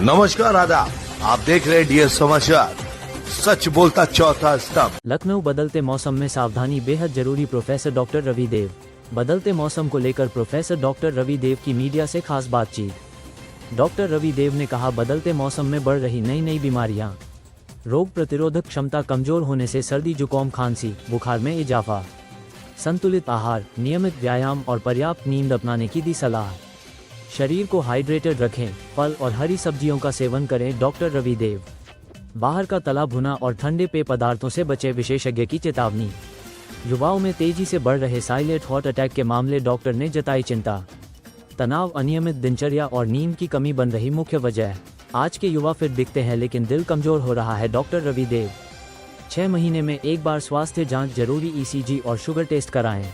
नमस्कार आदाब, आप देख रहे हैं डीएस समाचार। सच बोलता चौथा स्तंभ। लखनऊ बदलते मौसम में सावधानी बेहद जरूरी। प्रोफेसर डॉक्टर रवि देव। बदलते मौसम को लेकर प्रोफेसर डॉक्टर रवि देव की मीडिया से खास बातचीत। डॉक्टर रवि देव ने कहा, बदलते मौसम में बढ़ रही नई बीमारियां, रोग प्रतिरोधक क्षमता कमजोर होने से सर्दी, जुकाम, खांसी, बुखार में इजाफा। संतुलित आहार, नियमित व्यायाम और पर्याप्त नींद अपनाने की दी सलाह। शरीर को हाइड्रेटेड रखें, फल और हरी सब्जियों का सेवन करें। डॉक्टर रवि देव। बाहर का तला भुना और ठंडे पेय पदार्थों से बचे, विशेषज्ञ की चेतावनी। युवाओं में तेजी से बढ़ रहे साइलेंट हार्ट अटैक के मामले, डॉक्टर ने जताई चिंता। तनाव, अनियमित दिनचर्या और नींद की कमी बन रही मुख्य वजह। आज के युवा फिट दिखते हैं लेकिन दिल कमजोर हो रहा है। डॉक्टर रवि देव। 6 महीने में एक बार स्वास्थ्य जांच जरूरी, ईसीजी और शुगर टेस्ट कराएं।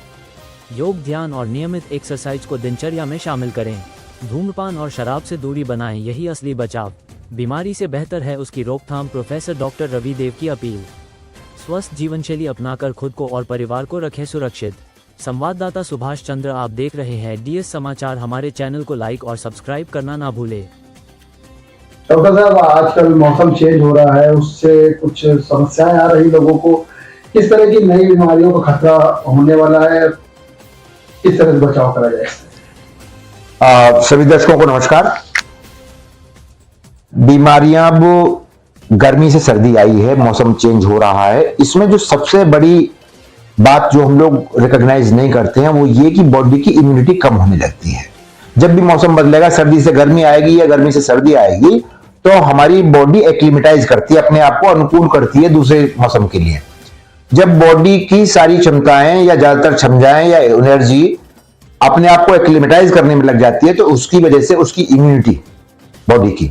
योग, ध्यान और नियमित एक्सरसाइज को दिनचर्या में शामिल करें। धूम्रपान और शराब से दूरी बनाएं, यही असली बचाव। बीमारी से बेहतर है उसकी रोकथाम। प्रोफेसर डॉक्टर रवि देव की अपील। स्वस्थ जीवनशैली अपनाकर खुद को और परिवार को रखें सुरक्षित। संवाददाता सुभाष चंद्र, आप देख रहे हैं डीएस समाचार। हमारे चैनल को लाइक और सब्सक्राइब करना ना भूले। डॉक्टर साहब, आजकल मौसम चेंज हो रहा है, उससे कुछ समस्याएं आ रही लोगों को। किस तरह की नई बीमारियों का खतरा होने वाला है, किस तरह से बचाव करा जाए? सभी दर्शकों को नमस्कार। बीमारियां अब गर्मी से सर्दी आई है, मौसम चेंज हो रहा है। इसमें जो सबसे बड़ी बात जो हम लोग रिकॉग्नाइज नहीं करते हैं वो ये कि बॉडी की इम्यूनिटी कम होने लगती है। जब भी मौसम बदलेगा, सर्दी से गर्मी आएगी या गर्मी से सर्दी आएगी, तो हमारी बॉडी एक्लिमेटाइज करती है, अपने आप को अनुकूल करती है दूसरे मौसम के लिए। जब बॉडी की सारी क्षमताएं या ज्यादातर क्षमताएं या एनर्जी अपने आप को एक्लिमेटाइज करने में लग जाती है, तो उसकी वजह से उसकी इम्यूनिटी बॉडी की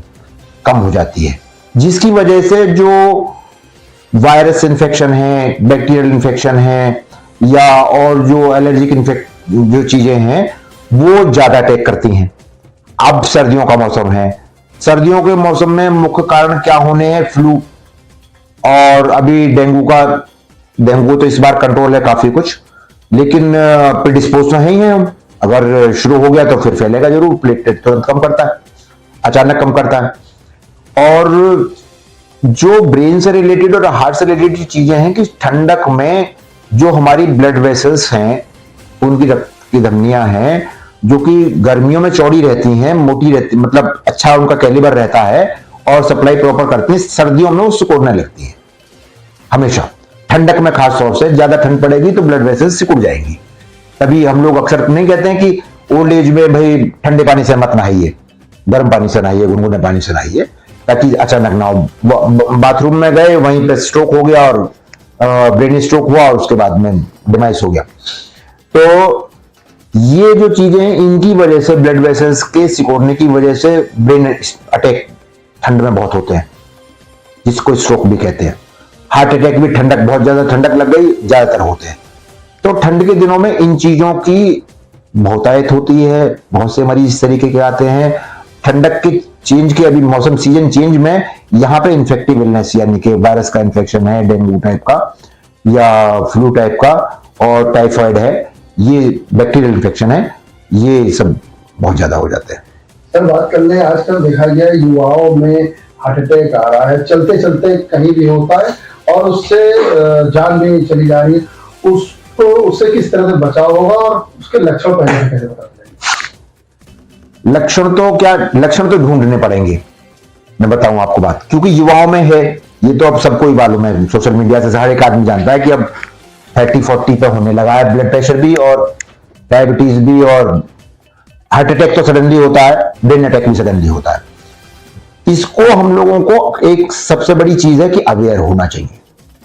कम हो जाती है, जिसकी वजह से जो वायरस इन्फेक्शन है, बैक्टीरियल इन्फेक्शन है या और जो एलर्जिक जो चीजें हैं वो ज्यादा अटैक करती हैं। अब सर्दियों का मौसम है, सर्दियों के मौसम में मुख्य कारण क्या होने हैं? फ्लू और अभी डेंगू तो इस बार कंट्रोल है काफी कुछ, लेकिन प्रिडिस्पोज तो है ही है हम। अगर शुरू हो गया तो फिर फैलेगा जरूर। प्लेटलेट तुरंत कम करता है, अचानक कम करता है। और जो ब्रेन से रिलेटेड और हार्ट से रिलेटेड चीजें हैं कि ठंडक में जो हमारी ब्लड वेसल्स हैं, उनकी रक्त की धमनियां हैं, जो कि गर्मियों में चौड़ी रहती हैं, मोटी रहती, मतलब अच्छा उनका कैलिबर रहता है और सप्लाई प्रॉपर करती है, सर्दियों में वो सिकुड़ने लगती है। हमेशा ठंडक में खास तौर से ज्यादा ठंड पड़ेगी तो ब्लड वेसल्स सिकुड़ जाएंगी। तभी हम लोग अक्सर नहीं कहते हैं कि ओल्ड एज में भाई ठंडे पानी से मत नहाइए, गर्म पानी से नहाइए, गुनगुने पानी से नहाइए, ताकि अचानक ना हो। बाथरूम में गए, वहीं पे स्ट्रोक हो गया और ब्रेन स्ट्रोक हुआ और उसके बाद में डिमाइस हो गया। तो ये जो चीजें हैं, इनकी वजह से, ब्लड वेसल्स के सिकुड़ने की वजह से ब्रेन अटैक ठंड में बहुत होते हैं, जिसको स्ट्रोक भी कहते हैं। हार्ट अटैक भी ठंडक, बहुत ज्यादा ठंडक लग गई, ज्यादातर होते हैं। तो ठंड के दिनों में इन चीजों की बहुतायत होती है। बहुत से मरीज इस तरीके के आते हैं। ठंडक के चेंज के, अभी मौसम सीजन चेंज में यहाँ पे इन्फेक्टिव इलनेस यानी कि वायरस का इन्फेक्शन है, डेंगू टाइप का या फ्लू टाइप का, और टाइफाइड है, ये बैक्टीरियल इन्फेक्शन है, ये सब बहुत ज्यादा हो जाते हैं। सर, बात कर ले, आजकल देखा गया युवाओं में हार्ट अटैक आ रहा है, चलते चलते कहीं भी होता है और उससे जान भी चली जा रही है। उससे किस तरह से बचाव होगा और उसके लक्षण पहले कैसे बता देंगे? लक्षण तो ढूंढने पड़ेंगे। मैं बताऊं आपको बात, क्योंकि युवाओं में है, ये तो अब सबको ही मालूम है, सोशल मीडिया से हर एक आदमी जानता है कि अब 30-40 पे होने लगा है ब्लड प्रेशर भी और डायबिटीज भी, और हार्ट अटैक तो सडनली होता है, ब्रेन अटैक भी सडनली होता है। इसको हम लोगों को एक सबसे बड़ी चीज है कि अवेयर होना चाहिए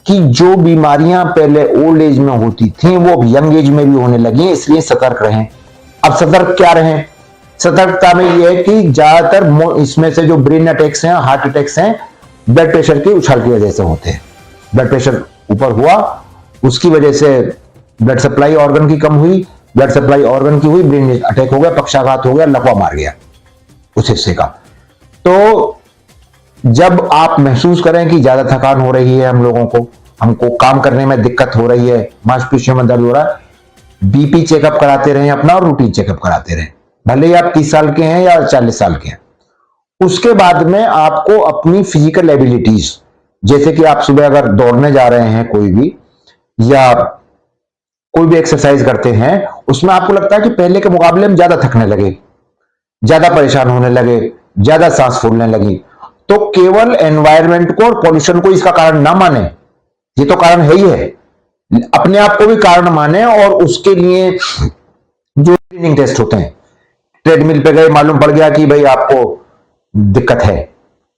कि जो बीमारियां पहले ओल्ड एज में होती थी वो अब यंग एज में भी होने लगी हैं, इसलिए सतर्क रहें। अब सतर्क क्या रहें? सतर्कता में यह है कि ज्यादातर इसमें से जो ब्रेन अटैक्स हैं, हार्ट अटैक्स हैं, ब्लड प्रेशर के उछाल की वजह से होते हैं। ब्लड प्रेशर ऊपर हुआ, उसकी वजह से ब्लड सप्लाई ऑर्गन की कम हुई, ब्लड सप्लाई ऑर्गन की हुई, ब्रेन अटैक हो गया, पक्षाघात हो गया, लकवा मार गया उस हिस्से का। तो जब आप महसूस करें कि ज्यादा थकान हो रही है, हम लोगों को, हमको काम करने में दिक्कत हो रही है, मांसपेशियों में दर्द हो रहा है, बीपी चेकअप कराते रहें अपना और रूटीन चेकअप कराते रहें। भले ही आप 30 साल के हैं या 40 साल के हैं, उसके बाद में आपको अपनी फिजिकल एबिलिटीज, जैसे कि आप सुबह अगर दौड़ने जा रहे हैं कोई भी, या कोई भी एक्सरसाइज करते हैं, उसमें आपको लगता है कि पहले के मुकाबले में ज्यादा थकने लगे, ज्यादा परेशान होने लगे, ज्यादा सांस फूलने लगी, तो केवल एनवायरनमेंट को और पॉल्यूशन को इसका कारण ना माने, ये तो कारण है ही है, अपने आप को भी कारण माने और उसके लिए जो स्क्रीनिंग टेस्ट होते हैं, ट्रेडमिल पे गए, मालूम पड़ गया कि भाई आपको दिक्कत है,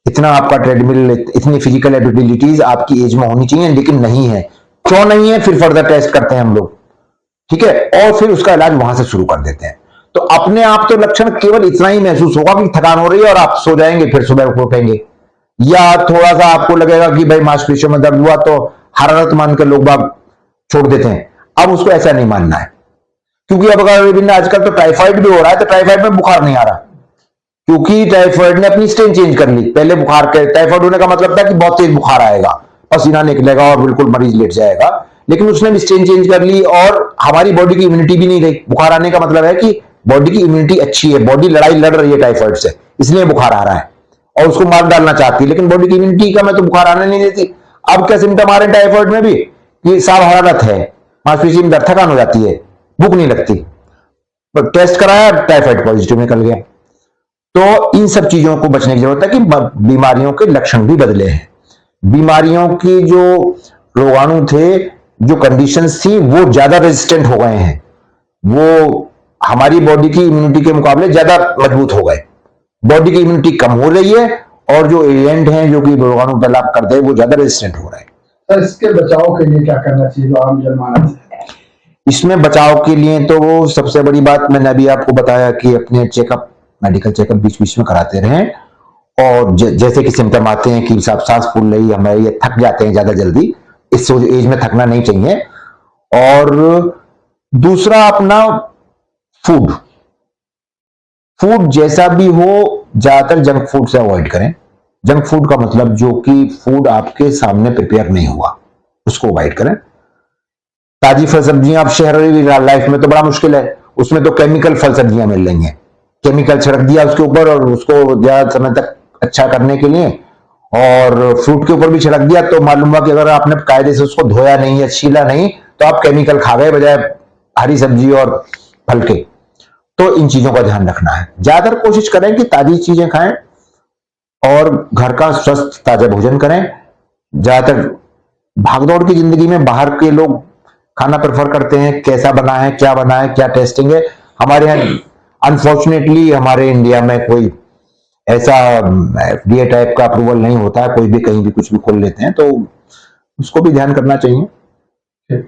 इतना आपका ट्रेडमिल, इतनी फिजिकल एबिलिटीज आपकी एज में होनी चाहिए, लेकिन नहीं है, क्यों नहीं है, फिर फर्दर टेस्ट करते हैं हम लोग, ठीक है, और फिर उसका इलाज वहां से शुरू कर देते हैं। तो अपने आप तो लक्षण केवल इतना ही महसूस होगा कि थकान हो रही है और आप सो जाएंगे, फिर सुबह उठेंगे, या थोड़ा सा आपको लगेगा कि भाई मांसपेशियों में दर्द हुआ, तो हरारत मानकर लोग बाग छोड़ देते हैं। अब उसको ऐसा नहीं मानना है, क्योंकि अब अगर आजकल तो टाइफाइड भी हो रहा है, तो टाइफाइड में बुखार नहीं आ रहा, क्योंकि टाइफाइड ने अपनी स्ट्रेन चेंज कर ली। पहले बुखार के टाइफाइड होने का मतलब था कि बहुत तेज बुखार आएगा, पसीना निकलेगा और बिल्कुल मरीज लेट जाएगा, लेकिन उसने भी स्ट्रेन चेंज कर ली और हमारी बॉडी की इम्यूनिटी भी नहीं रही। बुखार आने का मतलब है कि बॉडी की इम्यूनिटी अच्छी है, बॉडी लड़ाई लड़ रही है टाइफाइड से, इसलिए बुखार आ रहा है और उसको मार डालना चाहती है, लेकिन बॉडी की इम्यूनिटी का मैं तो बुखार आने नहीं देती। अब क्या सिम्टम आ रहे हैं टाइफाइड में भी कि साफ हरारत है, मांसपेशी में दर्द, थकान हो जाती है, भूख नहीं लगती, पर टेस्ट कराया टाइफाइड पॉजिटिव निकल गया। तो इन सब चीजों को बचने की जरूरत है कि बीमारियों के लक्षण भी बदले हैं, बीमारियों की जो रोगाणु थे, जो कंडीशंस थी, वो ज्यादा रेजिस्टेंट हो गए हैं, वो हमारी बॉडी की इम्यूनिटी के मुकाबले ज्यादा मजबूत हो गए, बॉडी की इम्यूनिटी कम हो रही है और जो एजेंट हैं जो कि रोगाणु पैदा करते हैं वो ज्यादा रेजिस्टेंट हो रहे हैं। सर, इसके बचाव के लिए क्या करना चाहिए जो आम जनमानस है? इसमें बचाव के लिए तो वो सबसे बड़ी बात मैंने अभी आपको बताया कि अपने चेकअप, मेडिकल चेकअप बीच बीच में कराते रहें, और जैसे कि सिम्टम आते हैं कि सांस फूल रही है हमें, ये थक जाते हैं ज्यादा जल्दी, इस एज में थकना नहीं चाहिए। और दूसरा अपना फूड जैसा भी हो, ज्यादातर जंक फूड से अवॉइड करें। जंक फूड का मतलब जो कि फूड आपके सामने प्रिपेयर नहीं हुआ, उसको अवॉइड करें। ताजी फल सब्जियां, आप शहरी लाइफ में तो बड़ा मुश्किल है, उसमें तो केमिकल फल सब्जियां मिल रही हैं, केमिकल छिड़क दिया उसके ऊपर, और उसको ज्यादा समय तक अच्छा करने के लिए, और फ्रूट के ऊपर भी छिड़क दिया, तो मालूम हुआ कि अगर आपने कायदे से उसको धोया नहीं या छीला नहीं, तो आप केमिकल खा गए बजाय हरी सब्जी और फल के। तो इन चीजों का ध्यान रखना है, ज्यादातर कोशिश करें कि ताजी चीजें खाएं और घर का स्वस्थ ताजा भोजन करें। ज्यादातर भागदौड़ की जिंदगी में बाहर के लोग खाना प्रेफर करते हैं, कैसा बना है, क्या टेस्टिंग है। हमारे यहाँ अनफॉर्चुनेटली हमारे इंडिया में कोई ऐसा FDA टाइप का अप्रूवल नहीं होता है, कोई भी कहीं भी कुछ भी खोल लेते हैं, तो उसको भी ध्यान करना चाहिए।